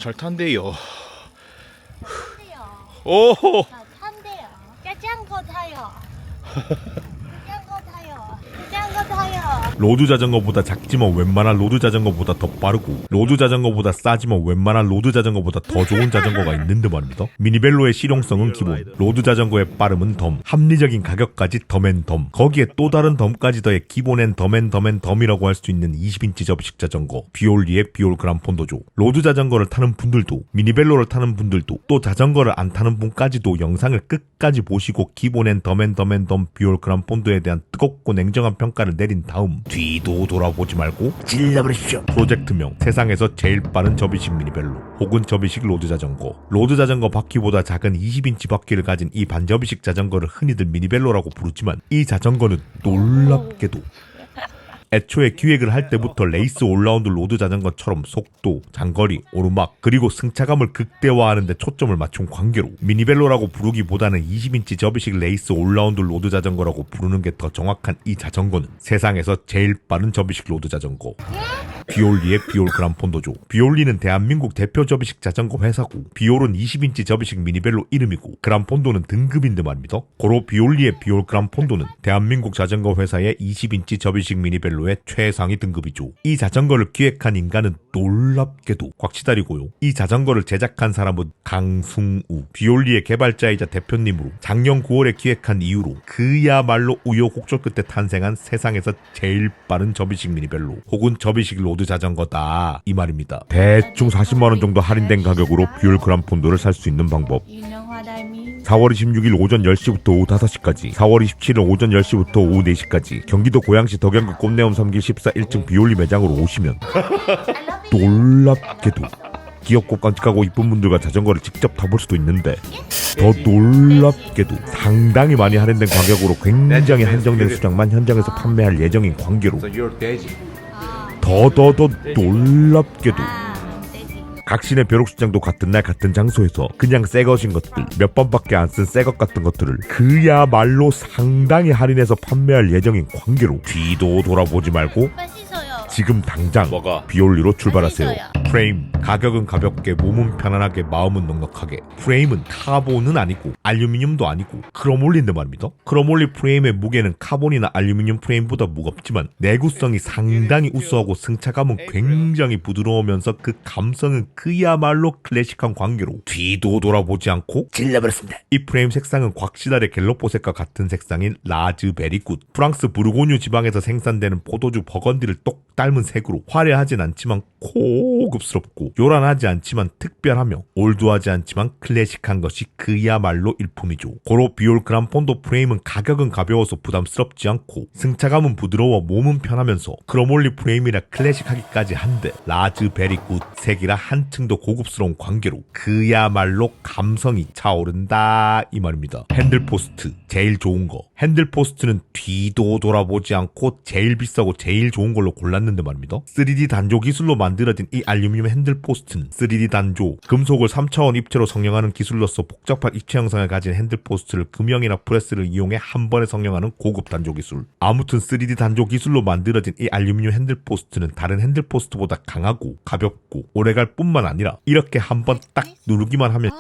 잘 탄대요. 탄대요. 오. 탄대요. 자전거 타요. 자전거 타요. 자전거 타요. 로드 자전거보다 작지만 웬만한 로드 자전거보다 더 빠르고 로드 자전거보다 싸지만 웬만한 로드 자전거보다 더 좋은 자전거가 있는데 말입니다. 미니벨로의 실용성은 기본, 로드 자전거의 빠름은 덤, 합리적인 가격까지 덤앤덤, 거기에 또 다른 덤까지 더해 기본엔 덤이라고 할 수 있는 20인치 접이식 자전거 비올리의 비올 그란폰도죠. 로드 자전거를 타는 분들도 미니벨로를 타는 분들도 또 자전거를 안 타는 분까지도 영상을 끝까지 보시고 기본엔 덤 비올 그란폰도에 대한 뜨겁고 냉정한 평가를 내린 다음 뒤도 돌아보지 말고 찔러버리십시오. 프로젝트명 세상에서 제일 빠른 접이식 미니벨로 혹은 접이식 로드 자전거. 로드 자전거 바퀴보다 작은 20인치 바퀴를 가진 이 반접이식 자전거를 흔히들 미니벨로라고 부르지만 이 자전거는 놀랍게도 애초에 기획을 할 때부터 레이스 올라운드 로드 자전거처럼 속도, 장거리, 오르막, 그리고 승차감을 극대화하는 데 초점을 맞춘 관계로 미니벨로라고 부르기보다는 20인치 접이식 레이스 올라운드 로드 자전거라고 부르는 게 더 정확한 이 자전거는 세상에서 제일 빠른 접이식 로드 자전거 비올리의 비올 그란폰도죠. 비올리는 대한민국 대표 접이식 자전거 회사고 비올은 20인치 접이식 미니벨로 이름이고 그란폰도는 등급인데 말입니다. 고로 비올리의 비올 그란폰도는 대한민국 자전거 회사의 20인치 접이식 미니벨로의 최상위 등급이죠. 이 자전거를 기획한 인간은 놀랍게도 곽치달이고요. 이 자전거를 제작한 사람은 강승우, 비올리의 개발자이자 대표님으로 작년 9월에 기획한 이후로 그야말로 우여곡절 끝에 탄생한 세상에서 제일 빠른 접이식 미니벨로 혹은 접이식 로드 자전거다 이 말입니다. 대충 40만원 정도 할인된 가격으로 비올 그란폰도를 살 수 있는 방법. 4월 26일 오전 10시부터 오후 5시까지, 4월 27일 오전 10시부터 오후 4시까지 경기도 고양시 덕양구 꽃내음 3길 14 1층 비올리 매장으로 오시면 놀랍게도 귀엽고 깜찍하고 이쁜 분들과 자전거를 직접 타볼 수도 있는데 더 놀랍게도 상당히 많이 할인된 가격으로 굉장히 한정된 수량만 현장에서 판매할 예정인 관계로 더 놀랍게도 각신의 벼룩시장도 같은 날 같은 장소에서 그냥 새것인 것들 몇 번밖에 안 쓴 새것 같은 것들을 그야말로 상당히 할인해서 판매할 예정인 관계로 뒤도 돌아보지 말고 맛있어요. 지금 당장 뭐가? 비올리로 출발하세요. 맛있어요. 프레임 가격은 가볍게 몸은 편안하게 마음은 넉넉하게. 프레임은 카본은 아니고 알루미늄도 아니고 크롬올리인데 말입니다. 크롬올리 프레임의 무게는 카본이나 알루미늄 프레임보다 무겁지만 내구성이 상당히 우수하고 승차감은 굉장히 부드러우면서 그 감성은 그야말로 클래식한 관계로 뒤도 돌아보지 않고 질러버렸습니다. 이 프레임 색상은 곽시달의 갤럭보색과 같은 색상인 라즈베리굿, 프랑스 부르고뉴 지방에서 생산되는 포도주 버건디를 똑 닮은 색으로 화려하진 않지만 고급스럽고 요란하지 않지만 특별하며 올드하지 않지만 클래식한 것이 그야말로 일품이죠. 고로 비올 그란폰도 프레임은 가격은 가벼워서 부담스럽지 않고 승차감은 부드러워 몸은 편하면서 크롬올리 프레임이라 클래식하기까지 한데 라즈베리굿 색이라 한층 더 고급스러운 관계로 그야말로 감성이 차오른다 이 말입니다. 핸들포스트 제일 좋은 거. 핸들포스트는 뒤도 돌아보지 않고 제일 비싸고 제일 좋은 걸로 골랐는데 말입니다. 3D 단조 기술로 만들어진 이 알루미늄 핸들포스트는 3D 단조, 금속을 3차원 입체로 성형하는 기술로서 복잡한 입체 형상을 가진 핸들포스트를 금형이나 프레스를 이용해 한 번에 성형하는 고급 단조 기술. 아무튼 3D 단조 기술로 만들어진 이 알루미늄 핸들포스트는 다른 핸들포스트보다 강하고 가볍고 오래갈 뿐만 아니라 이렇게 한 번 딱 누르기만 하면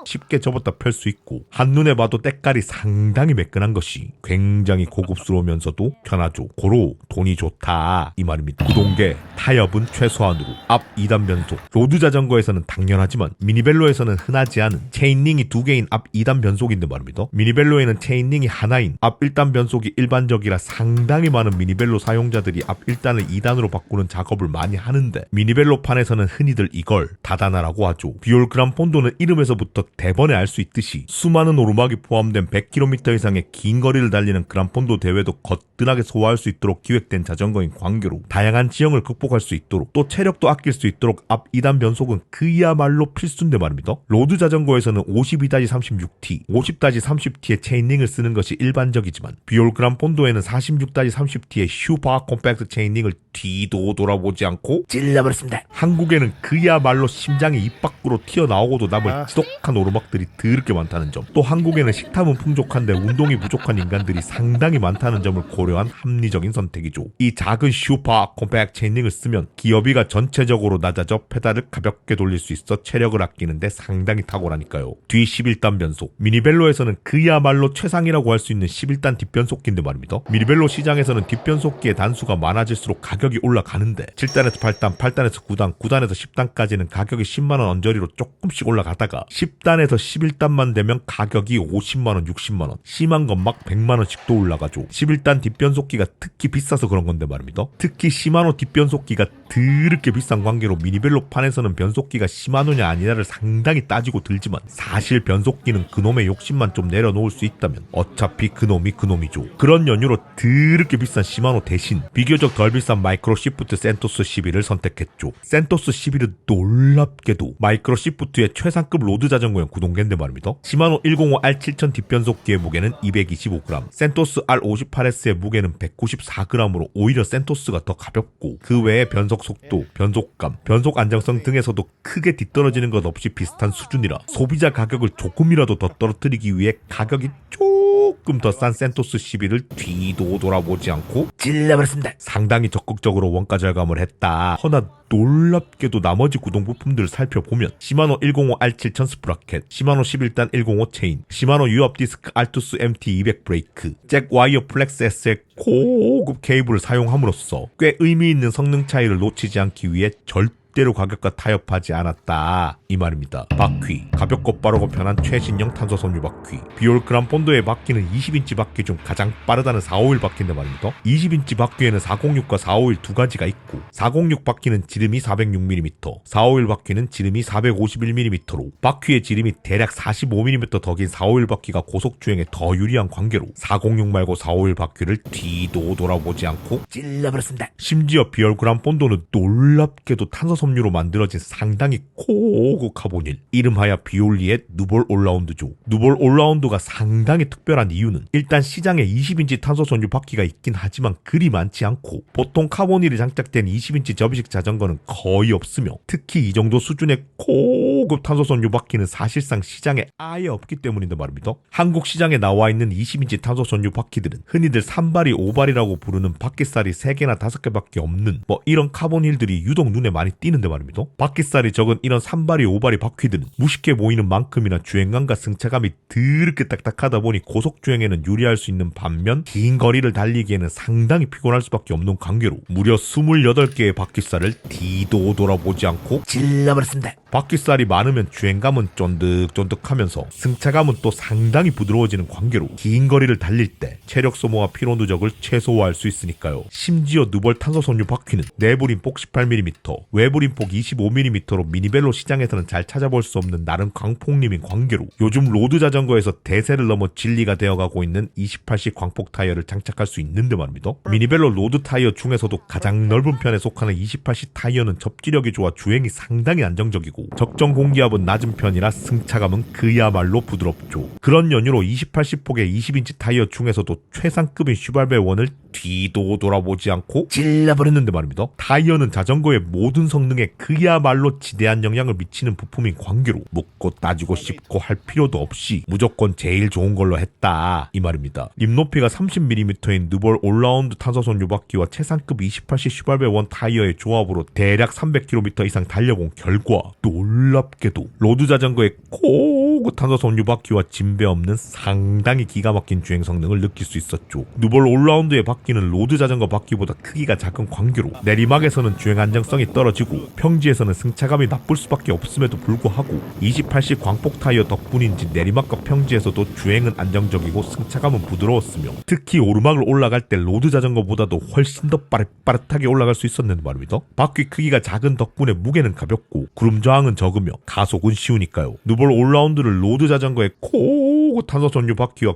쉽게 접었다 펼 수 있고 한눈에 봐도 때깔이 상당히 매끈한 것이 굉장히 고급스러우면서도 편하죠. 고로 돈이 좋다 이 말입니다. 구동계, 타협은 최소한으로, 앞 2단 변속. 로드 자전거에서는 당연하지만 미니벨로에서는 흔하지 않은 체인링이 2개인 앞 2단 변속인데 말입니다. 미니벨로에는 체인링이 하나인 앞 1단 변속이 일반적이라 상당히 많은 미니벨로 사용자들이 앞 1단을 2단으로 바꾸는 작업을 많이 하는데 미니벨로판에서는 흔히들 이걸 다다나라고 하죠. 비올 그란폰도는 이름에서부터 대번에 알 수 있듯이 수많은 오르막이 포함된 100km 이상의 긴 거리를 달리는 그란폰도 대회도 거뜬하게 소화할 수 있도록 기획된 자전거인 관계로 다양한 지형을 극복할 수 있도록 또 체력도 아낄 수 있도록 앞 2단 변속은 그야말로 필수인데 말입니다. 로드 자전거에서는 52-36T, 50-30T의 체인링을 쓰는 것이 일반적이지만 비올 그란폰도에는 46-30T의 슈퍼 콤팩트 체인링을 뒤도 돌아보지 않고 찔러버렸습니다. 한국에는 그야말로 심장이 입 밖으로 튀어나오고도 남을 지독한 오르막들이 더럽게 많다는 점, 또 한국에는 식탐은 풍족한데 운동이 부족한 인간들이 상당히 많다는 점을 고려한 합리적인 선택이죠. 이 작은 슈퍼 콤팩트 체인링을 쓰면 기어비가 전체적으로 낮아져 페달을 가볍게 돌릴 수 있어 체력을 아끼는데 상당히 탁월하니까요. 뒤 11단 변속, 미니벨로에서는 그야말로 최상이라고 할 수 있는 11단 뒷변속기인데 말입니다. 미니벨로 시장에서는 뒷변속기의 단수가 많아질수록 가격이 올라가는데 7단에서 8단, 8단에서 9단, 9단에서 10단까지는 가격이 10만원 언저리로 조금씩 올라가다가 10단에서 11단만 되면 가격이 50만원, 60만원, 심한 건 막 100만원씩도 올라가죠. 11단 뒷변속기가 특히 비싸서 그런 건데 말입니다. 특히 시마노 뒷변속기가 더럽게 비싼 관계로 미니벨로 판에서는 변속기가 시마노냐 아니냐를 상당히 따지고 들지만 사실 변속기는 그놈의 욕심만 좀 내려놓을 수 있다면 어차피 그놈이 그놈이죠. 그런 연유로 더럽게 비싼 시마노 대신 비교적 덜 비싼 마이크로 시프트 센토스 11을 선택했죠. 센토스 11은 놀랍게도 마이크로 시프트의 최상급 로드 자전거용 구동계인데 말입니다. 시마노 105 R7000 뒷변속기의 무게는 225g, 센토스 R58S의 무게는 194g으로 오히려 센토스가 더 가볍고 그 외에 변속 속도, 변속감, 변속 안정성 등에서도 크게 뒤떨어지는 것 없이 비슷한 수준이라 소비자 가격을 조금이라도 더 떨어뜨리기 위해 가격이 조금 더 싼 센토스 11을 뒤도 돌아보지 않고 찔러버렸습니다. 상당히 적극적으로 원가 절감을 했다. 허나 놀랍게도 나머지 구동 부품들을 살펴보면 시마노 105 R7000 스프라켓, 시마노 11단 105 체인, 시마노 유압 디스크 알투스 MT200 브레이크, 잭 와이어 플렉스 S의 고급 케이블을 사용함으로써 꽤 의미 있는 성능 차이를 놓치지 않기 위해 절대로 가격과 타협하지 않았다 이 말입니다. 바퀴, 가볍고 빠르고 편한 최신형 탄소 섬유 바퀴. 비올 그란폰도의 바퀴는 20인치 바퀴 중 가장 빠르다는 451 바퀴인데 말입니다. 20인치 바퀴에는 406과 451 두 가지가 있고 406 바퀴는 지름이 406mm, 451 바퀴는 지름이 451mm로 바퀴의 지름이 대략 45mm 더 긴 451 바퀴가 고속주행에 더 유리한 관계로 406 말고 451 바퀴를 뒤도 돌아보지 않고 찔러버렸습니다. 심지어 비올 그란폰도는 놀랍게도 탄소 섬유로 만들어진 상당히 고급 카보닐, 이름하여 비올리의 누볼 올라운드죠. 누볼 올라운드가 상당히 특별한 이유는 일단 시장에 20인치 탄소 섬유 바퀴가 있긴 하지만 그리 많지 않고 보통 카보닐이 장착된 20인치 접이식 자전거는 거의 없으며 특히 이 정도 수준의 고급 탄소 섬유 바퀴는 사실상 시장에 아예 없기 때문인데 말입니다. 한국 시장에 나와 있는 20인치 탄소 섬유 바퀴들은 흔히들 3발이 5발이라고 부르는 바퀴살이 3개나 5개밖에 없는 이런 카본힐들이 유독 눈에 많이 띄는데 말입니다. 바퀴살이 적은 이런 3발이 5발이 바퀴들은 무식해 보이는 만큼이나 주행감과 승차감이 더럽게 딱딱하다 보니 고속주행에는 유리할 수 있는 반면 긴 거리를 달리기에는 상당히 피곤할 수밖에 없는 관계로 무려 28개의 바퀴살을 뒤도 돌아보지 않고 질러버렸습니다. 바퀴살이 많으면 주행감은 쫀득쫀득하면서 승차감은 또 상당히 부드러워지는 관계로 긴 거리를 달릴 때 체력 소모와 피로 누적을 최소화할 수 있으니까요. 심지어 누볼 탄소 섬유 바퀴는 내부 림폭 18mm, 외부 림폭 25mm로 미니벨로 시장에서는 잘 찾아볼 수 없는 나름 광폭림인 관계로 요즘 로드 자전거에서 대세를 넘어 진리가 되어가고 있는 28식 광폭 타이어를 장착할 수 있는데 말입니다. 미니벨로 로드 타이어 중에서도 가장 넓은 편에 속하는 28식 타이어는 접지력이 좋아 주행이 상당히 안정적이고 적정 공기압은 낮은 편이라 승차감은 그야말로 부드럽죠. 그런 연유로 28식 폭의 20인치 타이어 중에서도 최상급인 슈발베 1을 뒤도 돌아보지 않고 찔러버렸는데 말입니다. 타이어는 자전거의 모든 성능에 그야말로 지대한 영향을 미치는 부품인 관계로 묻고 따지고 씹고 할 필요도 없이 무조건 제일 좋은 걸로 했다 이 말입니다. 립 높이가 30mm인 누볼 올라운드 탄소선 유바퀴와 최상급 28식 슈발베 1 타이어의 조합으로 대략 300km 이상 달려본 결과 놀랍게도 로드 자전거의 고급 탄소선 유바퀴와 진배 없는 상당히 기가 막힌 주행 성능을 느낄 수 있었죠. 누볼 올라운드의 바퀴는 로드 자전거 바퀴보다 크기가 작은 관계로 내리막에서는 주행 안정성이 떨어지고 평지에서는 승차감이 나쁠 수밖에 없음에도 불구하고 28식 광폭 타이어 덕분인지 내리막과 평지에서도 주행은 안정적이고 승차감은 부드러웠으며 특히 오르막을 올라갈 때 로드 자전거보다도 훨씬 더 빠릿빠릿하게 올라갈 수 있었는데 말입니다. 바퀴 크기가 작은 덕분에 무게는 가볍고 구름 저항은 적으며 가속은 쉬우니까요. 누볼 올라운드를 로드 자전거의 고급 탄소 전류 바퀴와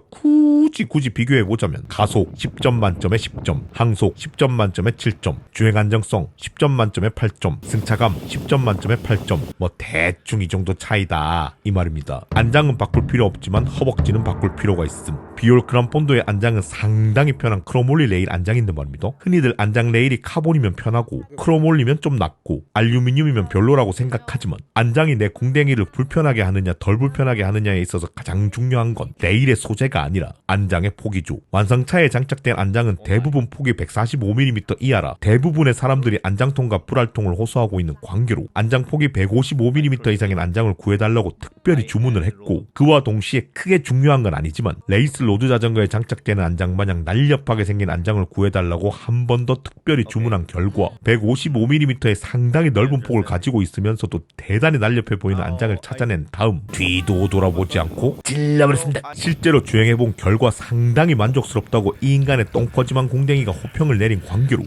굳이 비교해보자면 가속 10점 만점에 10점, 항속 10점 만점에 7점, 주행 안정성 10점 만점에 8점, 승차감 10점 만점에 8점, 대충 이 정도 차이다 이 말입니다. 안장은 바꿀 필요 없지만 허벅지는 바꿀 필요가 있음. 비올 그란폰도의 안장은 상당히 편한 크롬올리 레일 안장인데 말입니다. 흔히들 안장 레일이 카본이면 편하고 크롬올리면 좀 낫고 알루미늄이면 별로라고 생각하지만 안장이 내 궁뎅이를 불편하게 하느냐 덜 불편하게 하느냐에 있어서 가장 중요한 건 레일의 소재가 아니라 안장의 폭이죠. 완성차에 장착된 안장은 대부분 폭이 145mm 이하라 대부분의 사람들이 안장통과 불알통을 호소하고 있는 관계로 안장 폭이 155mm 이상인 안장을 구해달라고 특별히 주문을 했고 그와 동시에 크게 중요한 건 아니지만 레이스 로드 자전거에 장착되는 안장 마냥 날렵하게 생긴 안장을 구해달라고 한 번 더 특별히 주문한 결과 155mm의 상당히 넓은 폭을 가지고 있으면서도 대단히 날렵해 보이는 안장을 찾아낸 다음 뒤도 돌아보지 않고 찔러버렸습니다. 실제로 주행해본 결과 상당히 만족스럽다고 이 인간의 똥커지만 궁뎅이가 호평을 내린 관계로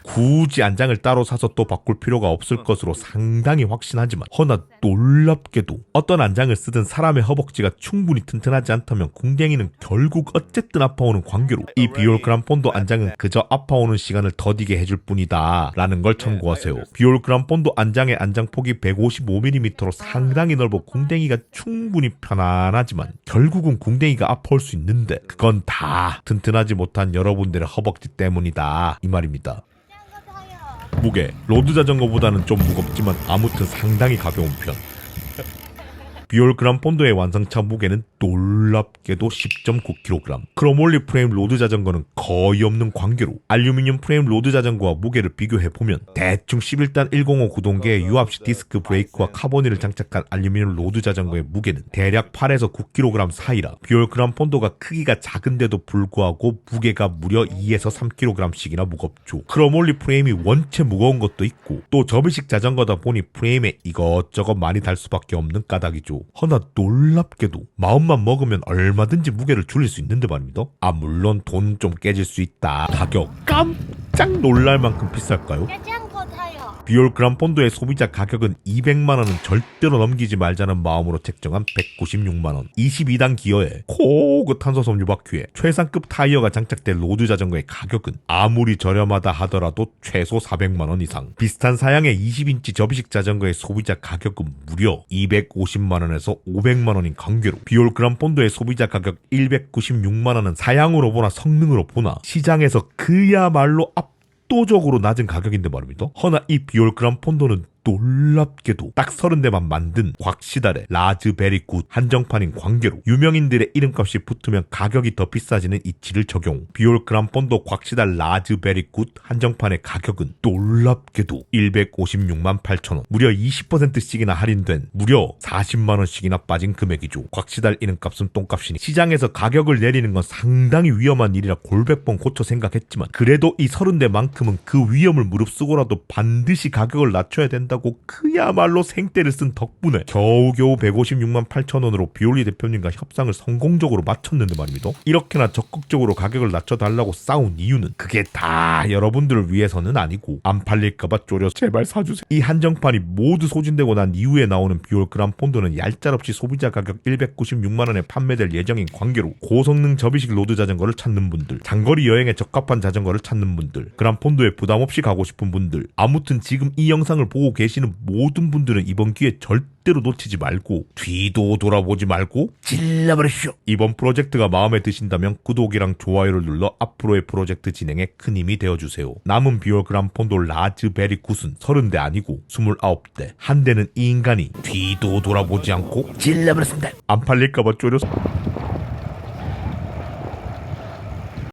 굳이 안장을 따로 사서 또 바꿀 필요가 없을 것으로 상당히 확신하지만 허나 놀랍게도 어떤 안장을 쓰든 사람의 허벅지가 충분히 튼튼하지 않다면 궁뎅이는 결국 어쨌든 아파오는 관계로 이 비올 그란폰도 안장은 그저 아파오는 시간을 더디게 해줄 뿐이다 라는 걸 참고하세요. 비올 그란폰도 안장의 안장폭이 155mm로 상당히 넓어 궁뎅이가 충분히 편안하지만 결국은 궁뎅이가 아파올 수 있는데 그건 다 튼튼하지 못한 여러분들의 허벅지 때문이다 이 말입니다. 무게, 로드 자전거보다는 좀 무겁지만 아무튼 상당히 가벼운 편. 비올 그란폰도의 완성차 무게는 놀랍게도 10.9kg. 크롬올리 프레임 로드 자전거는 거의 없는 관계로 알루미늄 프레임 로드 자전거와 무게를 비교해보면 대충 11단 105 구동계의 유압식 디스크 브레이크와 카보니를 장착한 알루미늄 로드 자전거의 무게는 대략 8에서 9kg 사이라 비올 그란폰도가 크기가 작은데도 불구하고 무게가 무려 2에서 3kg씩이나 무겁죠. 크롬올리 프레임이 원체 무거운 것도 있고 또 접이식 자전거다 보니 프레임에 이것저것 많이 달 수밖에 없는 까닭이죠. 허나 놀랍게도 마음만 먹으면 얼마든지 무게를 줄일 수 있는데 말입니다. 물론 돈 좀 깨질 수 있다. 가격 깜짝 놀랄 만큼 비쌀까요? 짜장거 타요. 비올 그란폰도의 소비자 가격은 200만원은 절대로 넘기지 말자는 마음으로 책정한 196만원 22단 기어에 고급 탄소섬유 바퀴에 최상급 타이어가 장착된 로드 자전거의 가격은 아무리 저렴하다 하더라도 최소 400만원 이상 비슷한 사양의 20인치 접이식 자전거의 소비자 가격은 무려 250만원에서 500만원인 관계로 비올 그란폰도의 소비자 가격 196만원은 사양으로 보나 성능으로 보나 시장에서 그야말로 압도적으로 낮은 가격인데 말입니다. 허나 이 비올 그란폰도는 놀랍게도 딱 30대만 만든 곽시달의 라즈베리 굿 한정판인 관계로 유명인들의 이름값이 붙으면 가격이 더 비싸지는 이치를 적용. 비올 그란폰도 곽시달 라즈베리 굿 한정판의 가격은 놀랍게도 156만 8천원 무려 20%씩이나 할인된 무려 40만원씩이나 빠진 금액이죠. 곽시달 이름값은 똥값이니 시장에서 가격을 내리는 건 상당히 위험한 일이라 골백번 고쳐 생각했지만 그래도 이 30대만큼은 그 위험을 무릅쓰고라도 반드시 가격을 낮춰야 된다 고 그야말로 생떼를 쓴 덕분에 겨우겨우 156만 8천원으로 비올리 대표님과 협상을 성공적으로 마쳤는데 말입니다. 이렇게나 적극적으로 가격을 낮춰달라고 싸운 이유는 그게 다 여러분들을 위해서는 아니고 안 팔릴까봐 쪼려 제발 사주세요. 이 한정판이 모두 소진되고 난 이후에 나오는 비올 그란폰도는 얄짤없이 소비자 가격 196만원에 판매될 예정인 관계로 고성능 접이식 로드 자전거를 찾는 분들, 장거리 여행에 적합한 자전거를 찾는 분들, 그란폰도에 부담없이 가고 싶은 분들, 아무튼 지금 이 영상을 보고 계시는 모든 분들은 이번 기회 절대로 놓치지 말고 뒤도 돌아보지 말고 질러버리시오. 이번 프로젝트가 마음에 드신다면 구독이랑 좋아요를 눌러 앞으로의 프로젝트 진행에 큰 힘이 되어주세요. 남은 비올 그란폰도 라즈베리 굿은 30대 아니고 29대. 한 대는 이 인간이 뒤도 돌아보지 않고 질러버렸습니다. 안 팔릴까봐 쪼려서